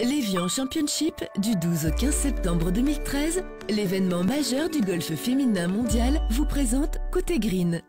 L'Évian Championship du 12 au 15 septembre 2013, l'événement majeur du golf féminin mondial, vous présente Côté Green.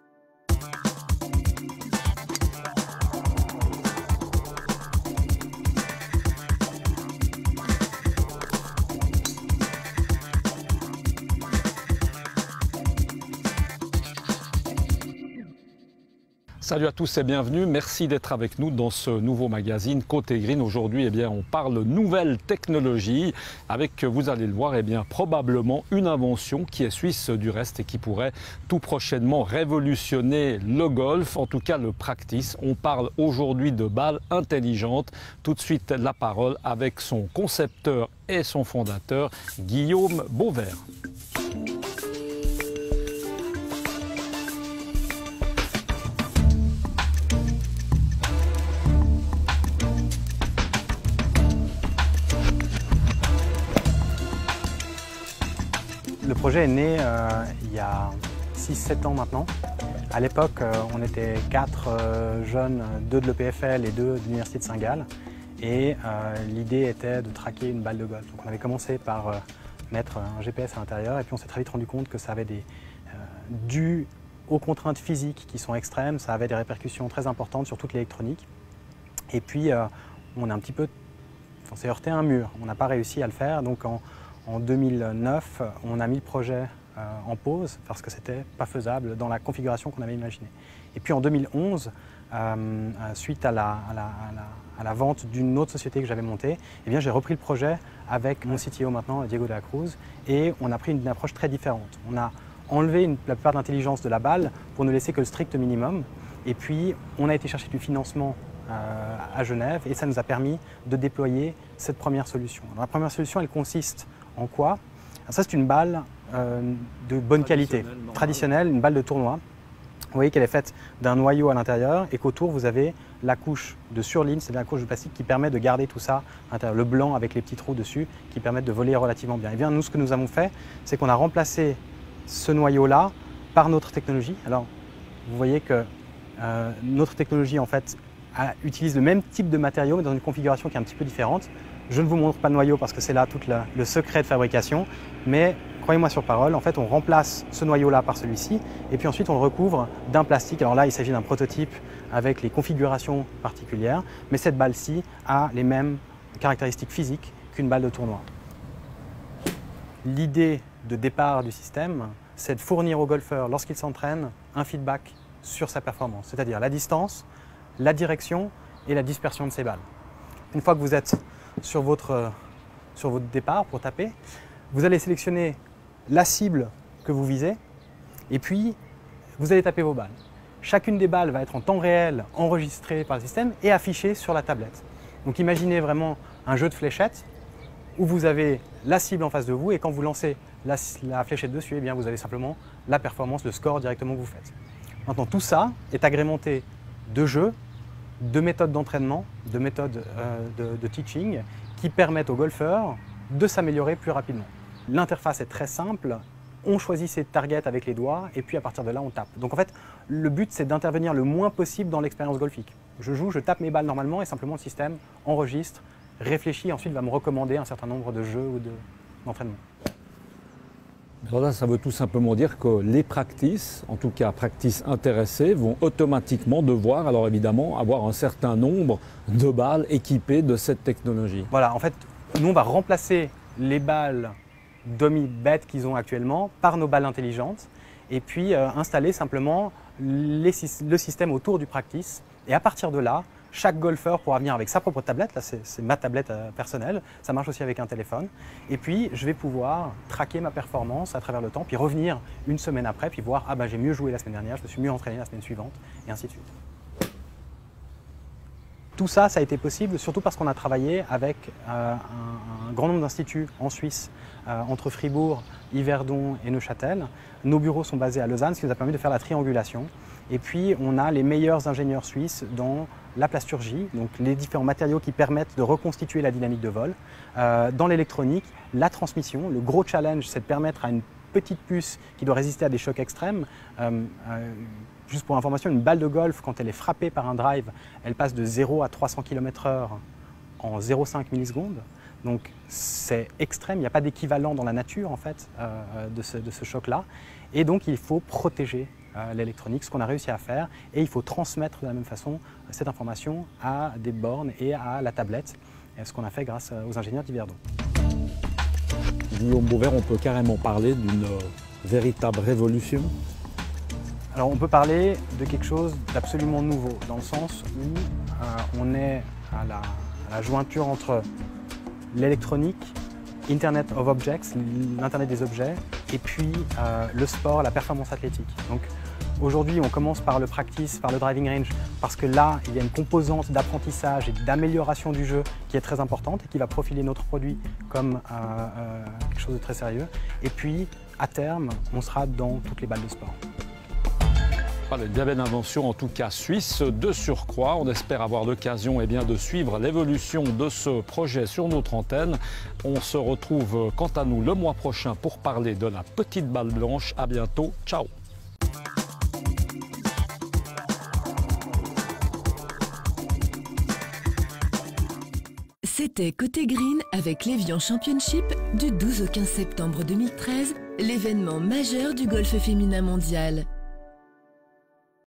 Salut à tous et bienvenue, merci d'être avec nous dans ce nouveau magazine Côté Green. Aujourd'hui, on parle nouvelles technologies avec, vous allez le voir, probablement une invention qui est suisse du reste et qui pourrait tout prochainement révolutionner le golf, en tout cas le practice. On parle aujourd'hui de balles intelligentes. Tout de suite la parole avec son concepteur et son fondateur, Guillaume Beauvert. Le projet est né il y a 6-7 ans maintenant. À l'époque, on était 4 jeunes, 2 de l'EPFL et 2 de l'Université de Saint-Gall. Et l'idée était de traquer une balle de golf. Donc on avait commencé par mettre un GPS à l'intérieur et puis on s'est très vite rendu compte que ça avait dû aux contraintes physiques qui sont extrêmes, ça avait des répercussions très importantes sur toute l'électronique. Et puis on s'est heurté à un mur. On n'a pas réussi à le faire. Donc en 2009, on a mis le projet en pause parce que c'était pas faisable dans la configuration qu'on avait imaginée. Et puis en 2011, suite à la vente d'une autre société que j'avais montée, j'ai repris le projet avec mon CTO maintenant, Diego de la Cruz, et on a pris une approche très différente. On a enlevé la plupart de l'intelligence de la balle pour ne laisser que le strict minimum. Et puis on a été chercher du financement à Genève et ça nous a permis de déployer cette première solution. Alors, la première solution, elle consiste en quoi? Alors, ça, c'est une balle de bonne qualité, traditionnelle, une balle de tournoi. Vous voyez qu'elle est faite d'un noyau à l'intérieur et qu'autour, vous avez la couche de surligne, c'est-à-dire la couche de plastique qui permet de garder tout ça à l'intérieur. Le blanc avec les petits trous dessus qui permettent de voler relativement bien. Et bien, nous, ce que nous avons fait, c'est qu'on a remplacé ce noyau-là par notre technologie. Alors, vous voyez que notre technologie, en fait, utilise le même type de matériau, mais dans une configuration qui est un petit peu différente. Je ne vous montre pas le noyau parce que c'est là tout le secret de fabrication, mais croyez-moi sur parole, en fait, on remplace ce noyau-là par celui-ci, et puis ensuite on le recouvre d'un plastique. Alors là, il s'agit d'un prototype avec les configurations particulières, mais cette balle-ci a les mêmes caractéristiques physiques qu'une balle de tournoi. L'idée de départ du système, c'est de fournir au golfeur, lorsqu'il s'entraîne, un feedback sur sa performance, c'est-à-dire la distance, la direction et la dispersion de ses balles. Une fois que vous êtes sur votre départ pour taper, vous allez sélectionner la cible que vous visez et puis vous allez taper vos balles. Chacune des balles va être en temps réel enregistrée par le système et affichée sur la tablette. Donc imaginez vraiment un jeu de fléchettes où vous avez la cible en face de vous et quand vous lancez la fléchette dessus, vous avez simplement la performance, le score directement que vous faites. Maintenant, tout ça est agrémenté de jeux, de méthodes d'entraînement, de méthodes de teaching qui permettent aux golfeurs de s'améliorer plus rapidement. L'interface est très simple, on choisit ses targets avec les doigts et puis à partir de là on tape. Donc en fait, le but c'est d'intervenir le moins possible dans l'expérience golfique. Je joue, je tape mes balles normalement et simplement le système enregistre, réfléchit et ensuite va me recommander un certain nombre de jeux ou d'entraînements. Alors là, ça veut tout simplement dire que les practices, en tout cas practices intéressés, vont automatiquement devoir, alors évidemment, avoir un certain nombre de balles équipées de cette technologie. Voilà, en fait, nous on va remplacer les balles dummy bêtes qu'ils ont actuellement par nos balles intelligentes et puis installer simplement le système autour du practice. Et à partir de là, chaque golfeur pourra venir avec sa propre tablette, là c'est ma tablette personnelle, ça marche aussi avec un téléphone. Et puis je vais pouvoir traquer ma performance à travers le temps, puis revenir une semaine après, puis voir j'ai mieux joué la semaine dernière, je me suis mieux entraîné la semaine suivante, et ainsi de suite. Tout ça, ça a été possible surtout parce qu'on a travaillé avec un grand nombre d'instituts en Suisse, entre Fribourg, Yverdon et Neuchâtel. Nos bureaux sont basés à Lausanne, ce qui nous a permis de faire la triangulation. Et puis, on a les meilleurs ingénieurs suisses dans la plasturgie, donc les différents matériaux qui permettent de reconstituer la dynamique de vol. Dans l'électronique, la transmission, le gros challenge, c'est de permettre à une petite puce qui doit résister à des chocs extrêmes. Juste pour information, une balle de golf, quand elle est frappée par un drive, elle passe de 0 à 300 km/h en 0,5 millisecondes. Donc c'est extrême, il n'y a pas d'équivalent dans la nature en fait de ce choc-là. Et donc il faut protéger l'électronique, ce qu'on a réussi à faire, et il faut transmettre de la même façon cette information à des bornes et à la tablette, ce qu'on a fait grâce aux ingénieurs d'Yverdon. Guillaume Beauvert, on peut carrément parler d'une véritable révolution. Alors on peut parler de quelque chose d'absolument nouveau, dans le sens où on est à la jointure entre l'électronique, Internet of Objects, l'Internet des objets, et puis le sport, la performance athlétique. Donc aujourd'hui, on commence par le practice, par le driving range, parce que là, il y a une composante d'apprentissage et d'amélioration du jeu qui est très importante et qui va profiler notre produit comme quelque chose de très sérieux. Et puis, à terme, on sera dans toutes les balles de sport. Voilà, une bien belle invention, en tout cas suisse, de surcroît. On espère avoir l'occasion de suivre l'évolution de ce projet sur notre antenne. On se retrouve quant à nous le mois prochain pour parler de la petite balle blanche. À bientôt, ciao. C'était Côté Green avec l'Evian Championship du 12 au 15 septembre 2013, l'événement majeur du golf féminin mondial.